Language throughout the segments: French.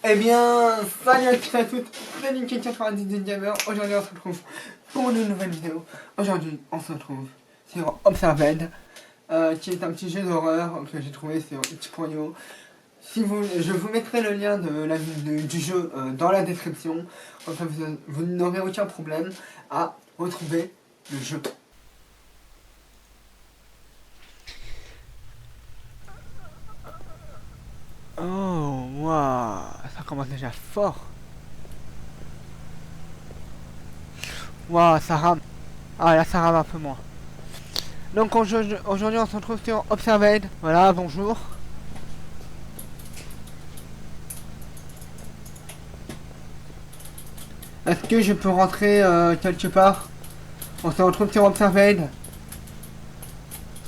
Eh bien, salut à tous et à toutes, c'est Nicky98 Gamer. Aujourd'hui on se retrouve pour une nouvelle vidéo. Aujourd'hui on se retrouve sur Observed, qui est un petit jeu d'horreur que j'ai trouvé sur itch.io. Je vous mettrai le lien du jeu dans la description, enfin vous n'aurez aucun problème à retrouver le jeu. Oh, waouh, ça commence déjà fort. Waouh, ça rame. Ah là ça rame un peu moins. Donc aujourd'hui on se retrouve sur Observed. Voilà, bonjour. Est-ce que je peux rentrer quelque part? On se retrouve sur Observed.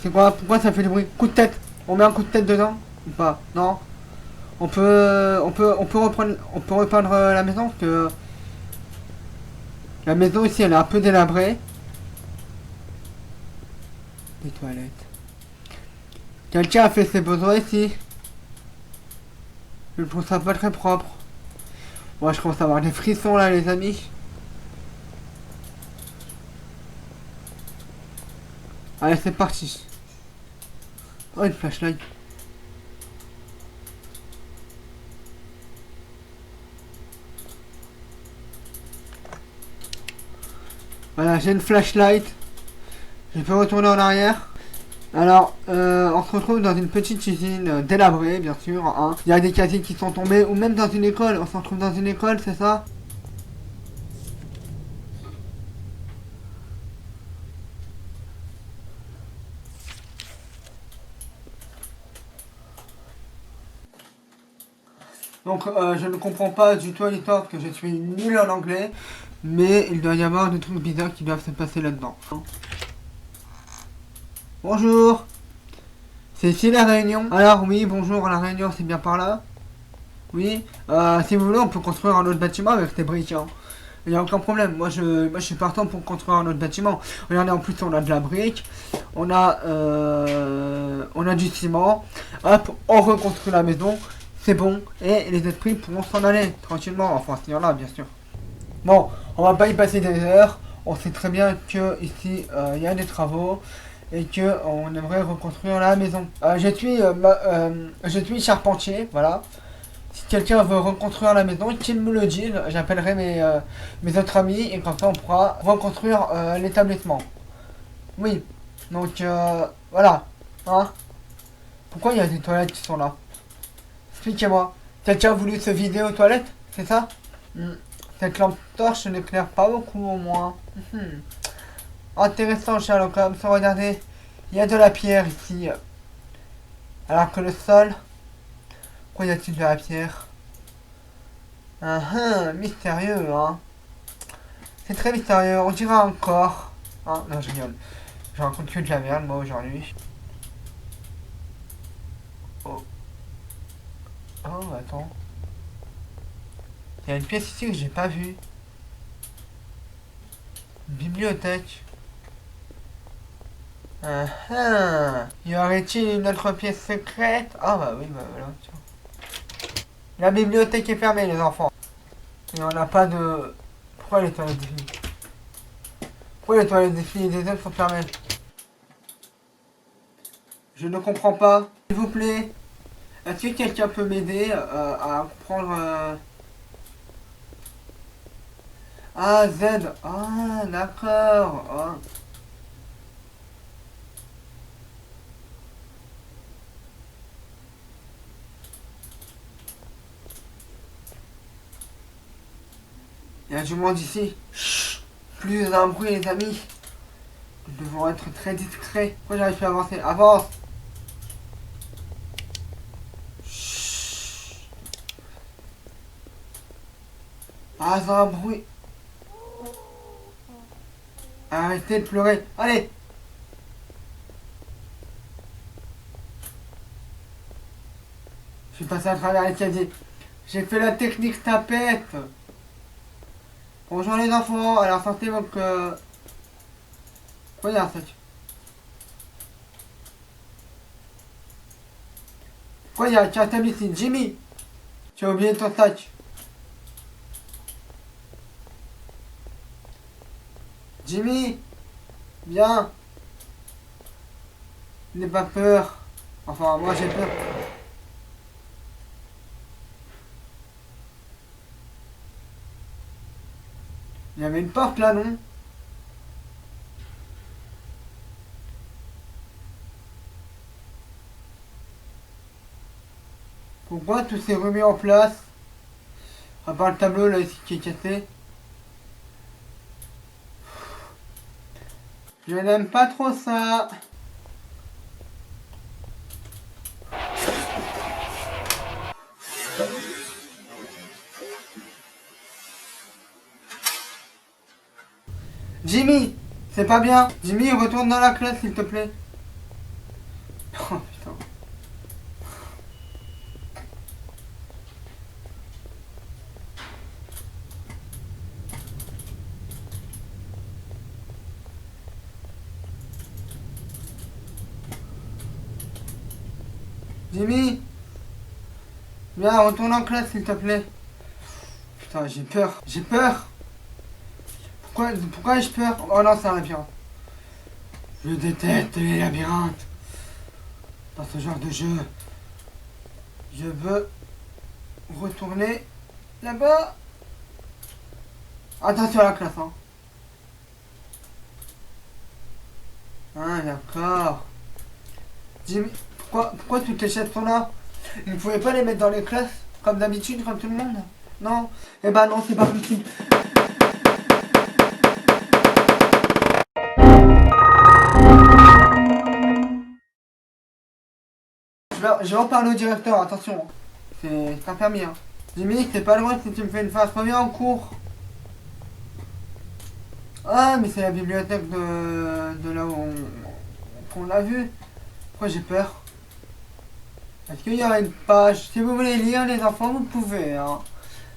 C'est quoi? Pourquoi ça fait du bruit? Coup de tête. On met un coup de tête dedans? Ou pas? Non. On peut repeindre la maison parce que la maison ici elle est un peu délabrée. Les toilettes. Quelqu'un a fait ses besoins ici. Je trouve ça pas très propre. Moi je commence à avoir des frissons là les amis. Allez c'est parti. Oh une flashlight. Voilà j'ai une flashlight. Je peux retourner en arrière. Alors, on se retrouve dans une petite usine délabrée, bien sûr. Hein. Il y a des casiers qui sont tombés, ou même dans une école. On se retrouve dans une école, c'est ça? Donc, je ne comprends pas du tout à l'histoire que je suis nul en anglais. Mais il doit y avoir des trucs bizarres qui doivent se passer là-dedans. Bonjour. C'est ici la réunion. Alors, oui, bonjour, la réunion, c'est bien par là? Oui. Si vous voulez, on peut construire un autre bâtiment avec ces briques. Hein. Il n'y a aucun problème. Moi, je suis partant pour construire un autre bâtiment. Regardez, en plus, on a de la brique. On a du ciment. Hop, on reconstruit la maison. C'est bon. Et les esprits pourront s'en aller tranquillement. Enfin, s'il y en a, bien sûr. Bon, on va pas y passer des heures. On sait très bien que ici, il y a des travaux. Et que on aimerait reconstruire la maison. Je suis charpentier, voilà. Si quelqu'un veut reconstruire la maison, qu'il me le dise, j'appellerai mes autres amis et comme ça on pourra reconstruire l'établissement. Oui, donc voilà. Hein. Pourquoi il y a des toilettes qui sont là? Expliquez-moi. Quelqu'un a voulu se vider aux toilettes? C'est ça? Cette lampe torche n'éclaire pas beaucoup au moins. Intéressant Sherlock Holmes, regardez. Il y a de la pierre ici. Alors que le sol... Pourquoi y a-t-il de la pierre? Mystérieux, hein. C'est très mystérieux, on dirait un corps. Hein, non, je rigole. Je raconte que de la merde, moi, aujourd'hui. Oh. Oh, attends. Il y a une pièce ici que j'ai pas vue. Une bibliothèque. Y aurait-il une autre pièce secrète? Ah bah oui, bah voilà, tiens. La bibliothèque est fermée, les enfants. Et on n'a pas de... Pourquoi les toilettes des filles? Pourquoi les toilettes des filles et des hommes sont fermées? Je ne comprends pas. S'il vous plaît, est-ce que quelqu'un peut m'aider à comprendre... Ah, Z. Ah, d'accord. Ah. Il y a du monde ici. Chut. Plus d'un bruit, les amis. Nous devons être très discrets. Pourquoi j'arrive pas à avancer? Avance. Chut. Ah, c'est un bruit. Arrêtez de pleurer. Allez. Je suis passé à travers les casiers. J'ai fait la technique tapette. Bonjour les enfants. Alors sortez donc... Regarde ça. Pourquoi il y a un table ici? Jimmy. Tu as oublié ton sac. Jimmy, viens. N'aie pas peur. Enfin, moi j'ai peur. Il y avait une porte là, non? Pourquoi tout s'est remis en place? À part le tableau là ici qui est cassé. Je n'aime pas trop ça. Jimmy, c'est pas bien. Jimmy, retourne dans la classe s'il te plaît. Oh putain. Jimmy, viens, retourne en classe s'il te plaît. Putain, j'ai peur. J'ai peur. Pourquoi ai-je peur? Oh non, c'est un labyrinthe. Je déteste les labyrinthes. Dans ce genre de jeu. Je veux retourner là-bas. Attention à la classe, hein. Ah, d'accord. Jimmy, pourquoi toutes les chaises sont là? Vous ne pouvez pas les mettre dans les classes, comme d'habitude, comme tout le monde? Non? Eh ben non, c'est pas possible. Je vais en parler au directeur, attention. C'est pas permis, hein. Jimmy, t'es pas loin si tu me fais une face. Reviens en cours. Ah, mais c'est la bibliothèque de là où qu'on l'a vu. Pourquoi j'ai peur? Est-ce qu'il y a une page? Si vous voulez lire, les enfants, vous pouvez, hein.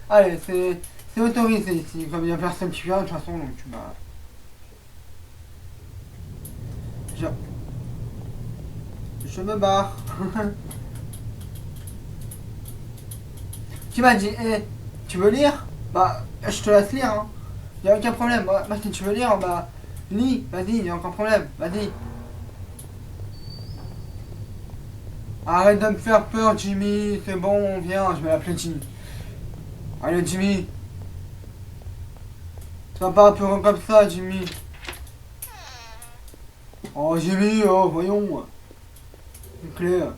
Allez, c'est autorisé ici. Comme il n'y a personne qui vient, de toute façon, donc tu vas... Je me barre. Tu m'as dit, eh, tu veux lire? Bah, je te laisse lire, hein. Y a aucun problème. Bah, si tu veux lire, bah, lis. Vas-y, y a aucun problème. Vas-y. Arrête de me faire peur, Jimmy. C'est bon, viens. Je vais l'appeler Jimmy. Allez, Jimmy. Sois pas un peu comme ça, Jimmy. Oh, Jimmy, oh, voyons. C'est clair.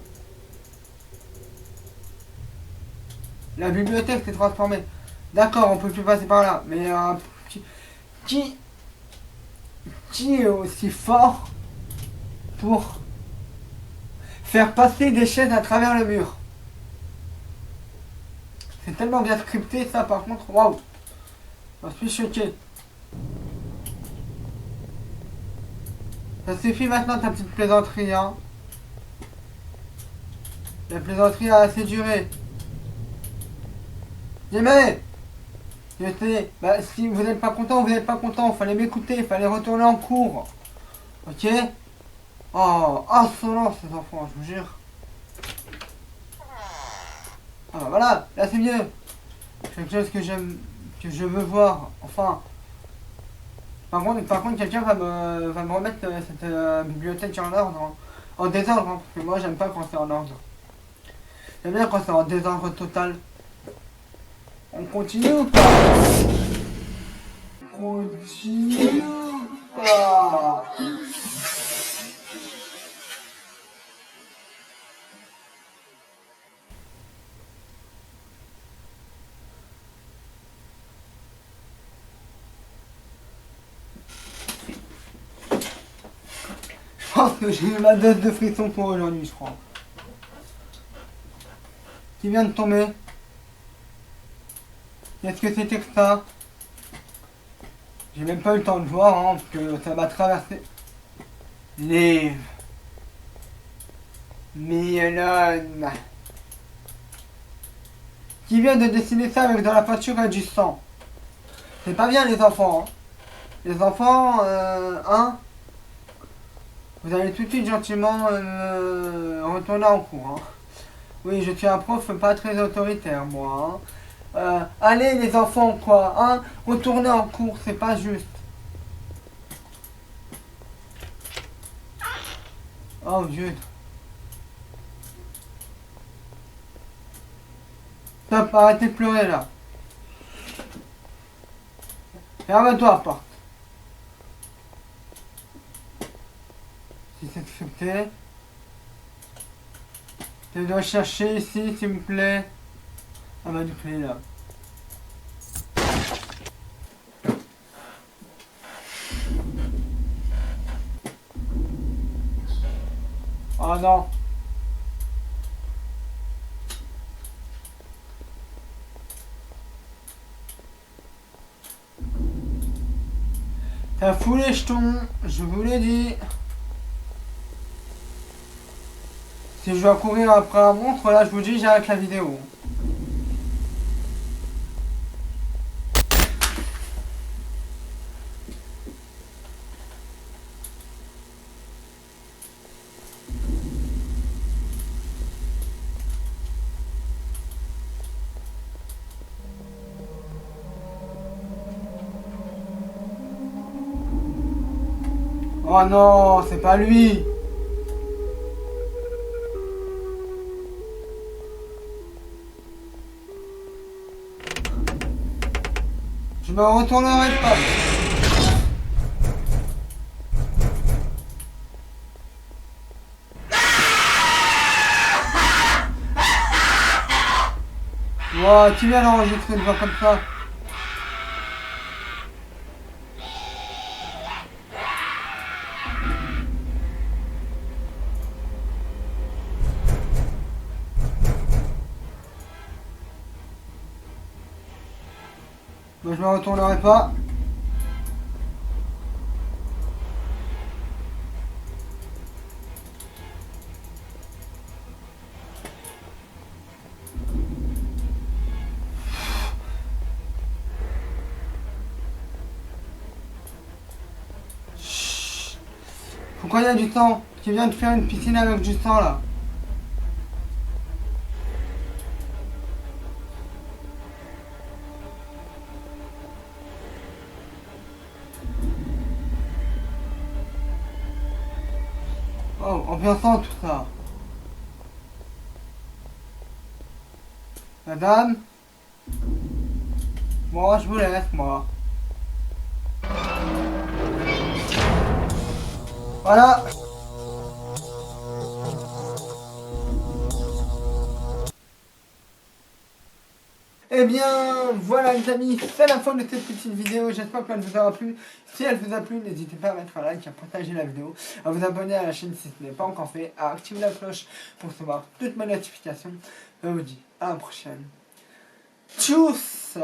La bibliothèque s'est transformée. D'accord, on peut plus passer par là. Mais qui, qui est aussi fort pour faire passer des chaises à travers le mur? C'est tellement bien scripté ça par contre. Waouh. Je suis choqué. Ça suffit maintenant ta petite plaisanterie, hein. La plaisanterie a assez duré. Jimmy, je sais, bah si vous n'êtes pas content, vous n'êtes pas content, fallait m'écouter, fallait retourner en cours. Ok? Oh, insolent ces enfants, je vous jure. Ah bah voilà, là c'est mieux. Quelque chose que j'aime, que je veux voir. Enfin. Par contre quelqu'un va me remettre cette bibliothèque en ordre. En désordre, hein, parce que moi j'aime pas quand c'est en ordre. J'aime bien quand c'est en désordre total. On continue ou pas? On continue ou pas? Je pense que j'ai eu ma dose de frisson pour aujourd'hui, je crois. Qui vient de tomber? Qu'est-ce que c'était que ça? J'ai même pas eu le temps de voir, hein, parce que ça m'a traversé. Liv. Miellone. Qui vient de dessiner ça avec de la peinture et du sang? C'est pas bien les enfants, hein. Les enfants, hein? Vous allez tout de suite gentiment retourner en cours, hein. Oui, je suis un prof pas très autoritaire, moi. Hein. Allez, les enfants, quoi. Hein, retournez en cours, c'est pas juste. Oh, Dieu. Stop, arrêtez de pleurer, là. Ferme-toi la porte. Si c'est accepté. Je dois chercher ici, s'il vous plaît. Ah bah du clé là. Oh non. T'as fou les jetons, je vous l'ai dit. Si je dois courir après un monstre, là je vous dis j'arrête la vidéo. Oh non, c'est pas lui. Je me retournerai pas. Wow, tu viens d'enregistrer une voix comme ça. Moi je me retournerai pas. Chut. Pourquoi il y a du sang? Tu viens de faire une piscine avec du sang là. Oh, en pensant tout ça. Madame, moi je vous laisse, moi. Voilà. Eh bien, voilà les amis, c'est la fin de cette petite vidéo, j'espère qu'elle vous aura plu. Si elle vous a plu, n'hésitez pas à mettre un like, à partager la vidéo, à vous abonner à la chaîne si ce n'est pas encore fait, à activer la cloche pour recevoir toutes mes notifications. Je vous dis à la prochaine. Tchuss!